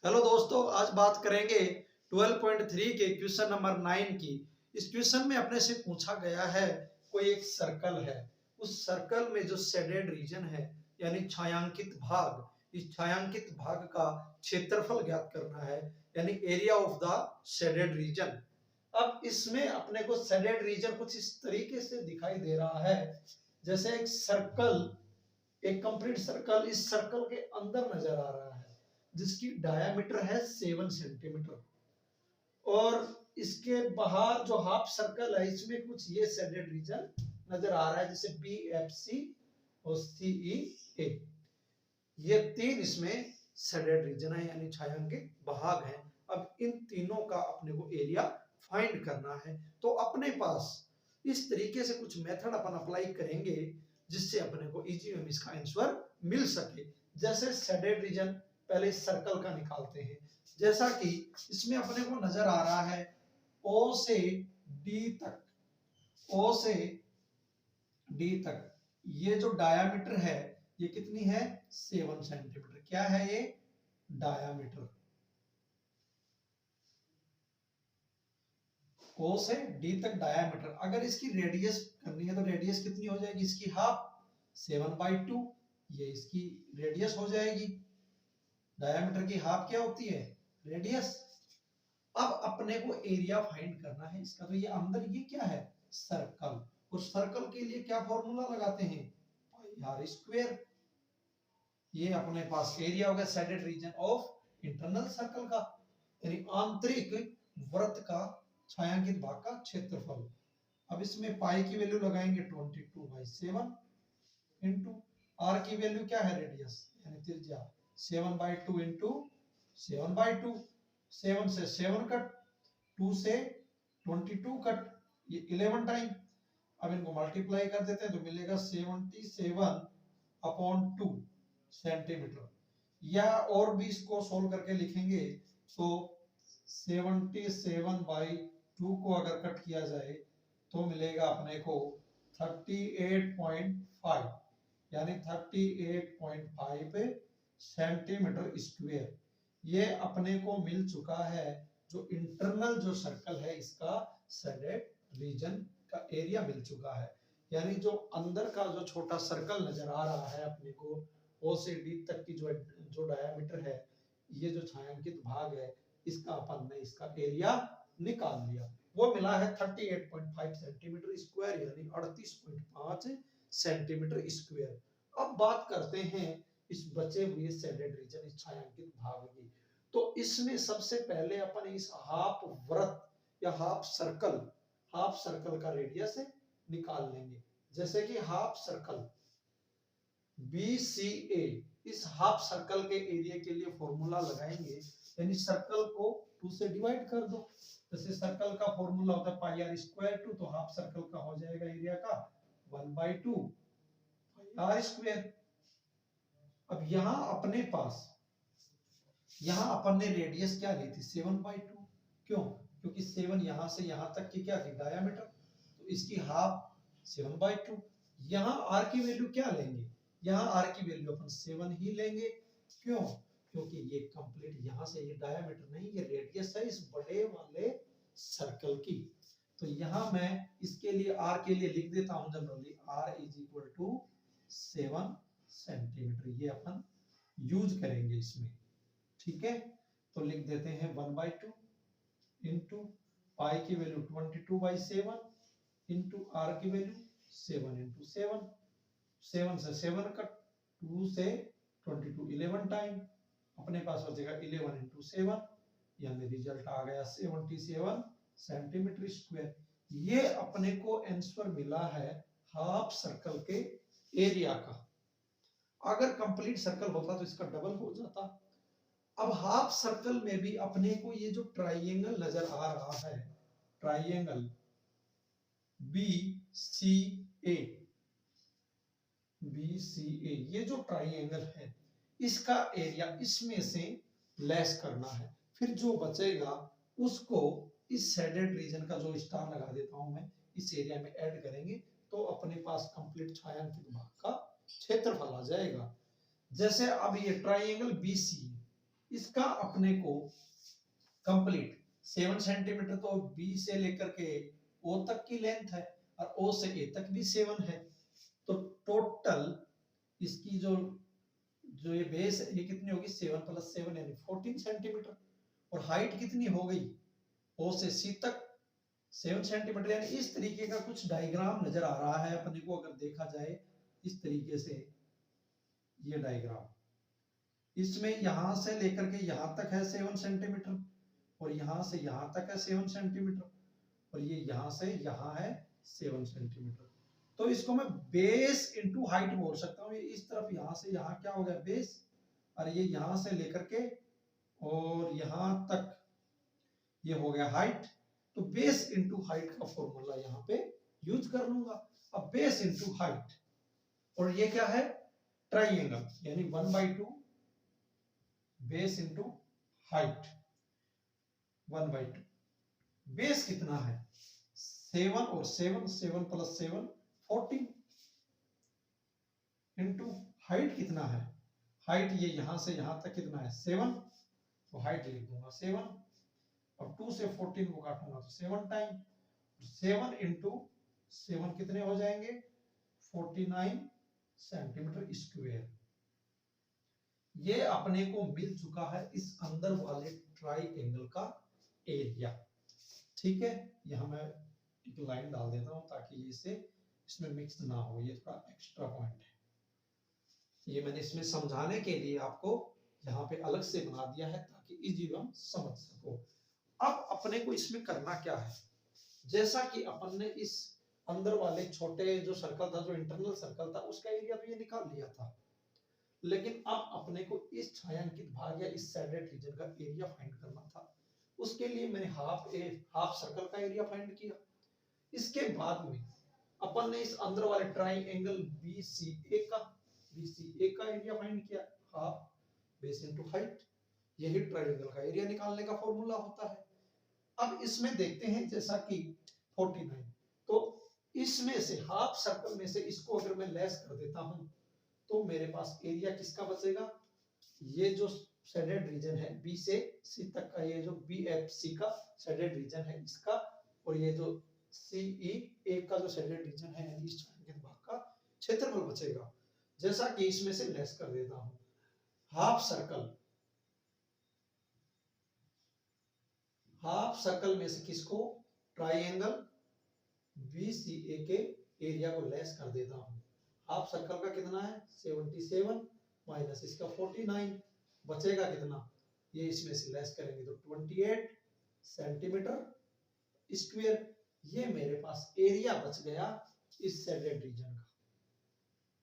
Hello दोस्तों, आज बात करेंगे 12.3 के क्वेश्चन नंबर 9 की। इस क्वेश्चन में अपने से पूछा गया है, कोई एक सर्कल है, उस सर्कल में जो शेडेड रीजन है यानी छायांकित भाग, इस छायांकित भाग का क्षेत्रफल ज्ञात करना है, यानी area of the shaded reason. अब इसमें अपने को शेडेड रीजन कुछ इस तरीके से दिखाई दे रहा है, जैसे एक सर्कल, एक कंप्लीट सर्कल इस सर्कल के अंदर नजर आ रहा है, जिसकी डायामीटर है 7 सेंटीमीटर, और इसके बाहर जो हाफ सर्कल है इसमें कुछ ये शेडेड रीजन नजर आ रहा है, जैसे बी एफ सी और सी ई ए। ये तीन इसमें शेडेड रीजन है यानी छायांकित भाग है। अब इन तीनों का अपने को एरिया फाइंड करना है, तो अपने पास इस तरीके से कुछ मेथड अपन अप्लाई करेंगे जिससे अपने को इजी में इसका आंसर मिल सके। जैसे शेडेड रीजन पहले इस सर्कल का निकालते हैं, जैसा कि इसमें अपने को नजर आ रहा है ओ से डी तक, ओ से डी तक ये जो डायामीटर है ये कितनी है, 7 सेंटीमीटर। क्या है ये, डायामीटर। ओ से डी तक डायामीटर। अगर इसकी रेडियस करनी है तो रेडियस कितनी हो जाएगी, इसकी हाफ, 7/2। ये इसकी रेडियस हो जाएगी। डायामीटर की हाफ क्या होती है, रेडियस। अब अपने को एरिया फाइंड करना है इसका, तो ये अंदर ये क्या है, सर्कल। और सर्कल के लिए क्या फॉर्मूला लगाते हैं, पाई आर स्क्वायर। ये अपने पास एरिया हो गया shaded region of internal circle का, यानी आंतरिक वृत्त का छायांकित भाग का क्षेत्रफल। अब इसमें पाई की वैल्यू लगाएंगे 22/7 इंटू आर की वैल्यू क्या है, रेडियस यानी त्रिज्या, 7/2 इंटू 7/2। 7 से 7 कट, 2 से 22 कट, ये 11 टाइम। अब इनको मल्टीप्लाई कर देते हैं तो मिलेगा 77/2 सेंटीमीटर। या और भी इसको सोल्व करके लिखेंगे तो 77/2 को अगर कट किया जाए तो मिलेगा अपने को 38.5, यानी 38.5 सेंटीमीटर स्क्वायर। ये अपने को मिल चुका है, जो इंटरनल जो सर्कल है इसका शेडेड रीजन का एरिया मिल चुका है। यानी जो अंदर का जो छोटा सर्कल नजर आ रहा है अपने को, ओ से डी तक की जो डायामीटर है, ये जो छायांकित भाग है, इसका अपन ने इसका एरिया निकाल लिया। वो मिला है 38.5 सेंटीमीटर स्क्वायर, यानी 38.5 सेंटीमीटर स्क्वायर। अब बात करते हैं इस बचे हुए शेडेड रीजन, इस छायांकित भाग की। तो इसमें सबसे पहले अपन इस हाफ वृत्त या हाफ सर्कल का रेडियस निकाल लेंगे। जैसे कि हाफ सर्कल BCA, इस हाफ सर्कल के एरिया के लिए फॉर्मूला लगाएंगे, यानी सर्कल को 2 से डिवाइड कर दो। जैसे सर्कल का फॉर्मूला होता है पाई आर स्क्वायर 2, तो हाफ सर्कल का हो जाएगा एरिया का 1/2 पाई आर स्क्वायर। अब यहां अपने पास, यहां अपन ने रेडियस क्या ली थी, 7/2। क्यों, क्योंकि 7 यहां से यहां तक की क्या थी, डायामीटर, तो इसकी हाफ 7/2। यहां आर की वैल्यू क्या लेंगे, यहां आर की वैल्यू अपन 7 ही लेंगे। क्यों, क्योंकि ये कंप्लीट यहां से, ये डायामीटर नहीं, ये रेडियस है इस बड़े वाले सर्कल की। तो यहां मैं इसके लिए आर के लिए लिख देता हूं generally, R is equal to 7 centimetre. ये अपन यूज करेंगे इसमें, ठीक है। तो लिख देते हैं 1/2 इंटू पाई की वैल्यू 22/7 इंटू आर की वैल्यू 7 इंटू 7। 7 से 7 कट, 2 से 22, 11 टाइम। अपने पास बचेगा 11 इंटू 7, यानी रिजल्ट आ गया 77 सेंटीमीटर स्क्वायर। ये अपने को आंसर मिला है हाफ सर्कल के एरिया का। अगर कंप्लीट सर्कल होता तो इसका डबल हो जाता। अब हाफ सर्कल में भी अपने को ये जो ट्राइंगल नजर आ रहा है, ट्राइंगल BCA, ये जो ट्राइंगल है इसका एरिया इसमें से लेस करना है। फिर जो बचेगा उसको इस शेडेड रीजन का जो स्टार लगा देता हूं मैं, इस एरिया में ऐड करेंगे तो अपने पास कंप्लीट छायांकित भाग का क्षेत्रफल आ जाएगा। जैसे अब ये ट्राइंगल BC, इसका अपने को कंप्लीट 7 सेंटीमीटर तो बी से लेकर के ओ तक की लेंथ है और ओ से ए तक भी 7 है, तो टोटल इसकी जो जो ये बेस है ये कितनी होगी 7 + 7 यानी 14 सेंटीमीटर। और हाइट कितनी हो गई ओ से सी तक 7 सेंटीमीटर। यानी इस तरीके का कुछ डायग्राम नजर आ रहा है अपने को, अगर देखा जाए इस तरीके से ये डायग्राम, इसमें यहां से लेकर के यहां तक है 7 सेंटीमीटर और यहां से यहां तक है 7 सेंटीमीटर और ये यहां से यहां है 7 सेंटीमीटर। तो इसको मैं बेस इनटू हाइट बोल सकता हूँ। ये इस तरफ यहां से यहां क्या हो गया बेस, और ये यहां से लेकर के और यहां तक ये हो गया हाइट। तो बेस इनटू हाइट का फॉर्मूला यहां पे यूज कर लूंगा। अब बेस इनटू हाइट, और ये क्या है ट्राइंगल, यानी 1/2 बेस इनटू हाइट 1/2। बेस कितना है 7 और 7 7 + 7 14 इनटू हाइट कितना है, हाइट ये यहां से यहां तक कितना है 7, तो हाइट लिख दूंगा 7 और 2 से 14 को काटूंगा तो 7 टाइम 7 इंटू 7 कितने हो जाएंगे 49 सेंटीमीटर स्क्वायर। ये अपने को मिल चुका है इस अंदर वाले ट्राइंगल का एरिया। ठीक है, यहां मैं एक लाइन डाल देता हूं ताकि इसे इसमें मिक्स ना हो, ये थोड़ा एक्स्ट्रा पॉइंट है। ये मैंने इसमें समझाने के लिए आपको यहाँ पे अलग से बना दिया है ताकि इजी हम समझ सको। अब अपने को इसमें करना क्या है, जैसा कि अपन ने इस अंदर वाले छोटे जो सर्कल था, जो इंटरनल सर्कल था, उसका एरिया तो ये निकाल लिया था, लेकिन अब अपने को इस छायांकित भाग या इस शेडेड रीजन का एरिया फाइंड करना था। उसके लिए मैंने हाफ सर्कल का एरिया फाइंड किया। इसके बाद में अपन ने इस अंदर वाले ट्राइंगल BCA का एरिया फाइंड किया, हाफ बेस इनटू हाइट। यही ट्राइंगल का एरिया निकालने का फॉर्मूला होता है। अब इसमें देखते हैं जैसा कि 49, तो इसमें से हाफ सर्कल में से इसको अगर मैं लेस कर देता हूं तो मेरे पास एरिया किसका बचेगा, ये जो शेडेड रीजन है बी से सी तक का, ये जो BFC का शेडेड रीजन है इसका, और ये जो CE1 का जो शेडेड रीजन है यानी इस छायांकित भाग का क्षेत्रफल बचेगा। जैसा कि इसमें से लेस कर देता हूं, हाफ सर्कल में से किसको ट्राइंगल BCA के एरिया को लेस कर देता हूं। हाफ सर्कल का कितना है 77 माइनस इसका 49, बचेगा कितना, ये इसमें से लेस करेंगे तो 28 सेंटीमीटर स्क्वायर। ये मेरे पास एरिया बच गया इस शेडेड रीजन का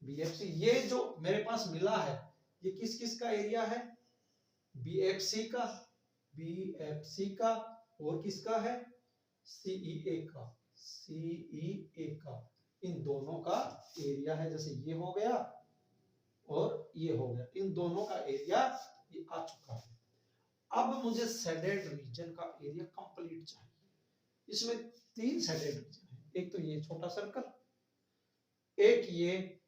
BFC। ये जो मेरे पास मिला है ये किस किस का एरिया है, BFC का और किसका है CEA का, इन दोनों का एरिया है। जैसे ये हो गया और ये हो गया, इन दोनों का एरिया ये आ चुका है। अब मुझे शेडेड रीजन का एरिया कंप्लीट चाहिए। इसमें 3 शेडेड रीजन है, एक तो ये छोटा सर्कल, एक ये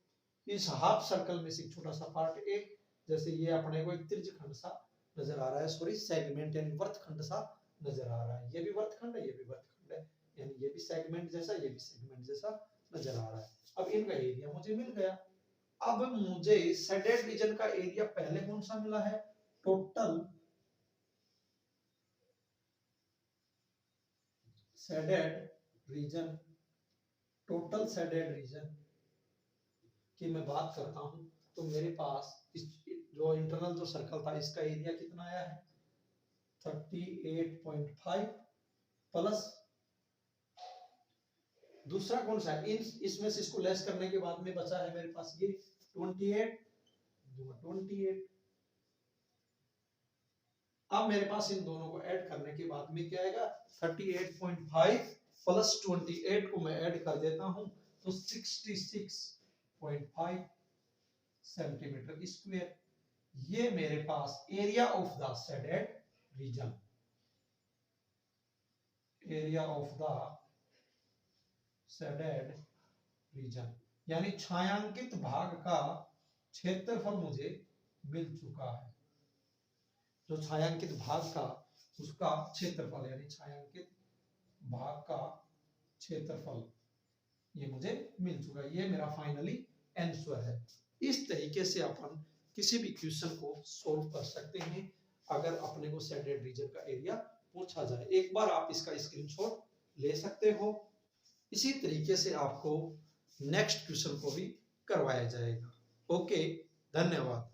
इस हाफ सर्कल में से छोटा सा पार्ट, एक जैसे ये अपने को एक त्रिज्यखंड सा नजर आ रहा है, सॉरी सेगमेंट यानी वृत्तखंड सा नजर आ रहा है। ये भी वृत्तखंड है, ये भी वृत्तखंड है, यानी ये भी सेगमेंट जैसा, ये भी सेगमेंट जैसा नजर आ रहा है। अब इनका एरिया मुझे मिल गया। अब मुझे शेडेड रीजन का एरिया पहले कौन सा मिला है, total shaded region, total shaded region की मैं बात करता हूं तो मेरे पास इस जो इंटरनल जो सर्कल था इसका एरिया कितना आया है 38.5 प्लस दूसरा कौन सा है, इसमें से इसको लेस करने के बाद में बचा है मेरे पास ये 28। अब मेरे पास इन दोनों को ऐड करने के बाद में क्या आएगा 38.5 प्लस 28 को मैं ऐड कर देता हूं तो 66.5 सेंटीमीटर स्क्वायर। ये मेरे पास area of the shaded region, area of the shaded region यानी छायांकित भाग का क्षेत्रफल मुझे मिल चुका है। जो छायांकित भाग का उसका क्षेत्रफल यानी छायांकित भाग का क्षेत्रफल ये मुझे मिल चुका है। ये मेरा फाइनली आंसर है। इस तरीके से अपन किसी भी क्वेश्चन को सॉल्व कर सकते हैं अगर अपने को शेडेड रीजन का एरिया पूछा जाए। एक बार आप इसका स्क्रीनशॉट ले सकते हो। इसी तरीके से आपको नेक्स्ट क्वेश्चन को भी करवाया जाएगा। ओके, धन्यवाद।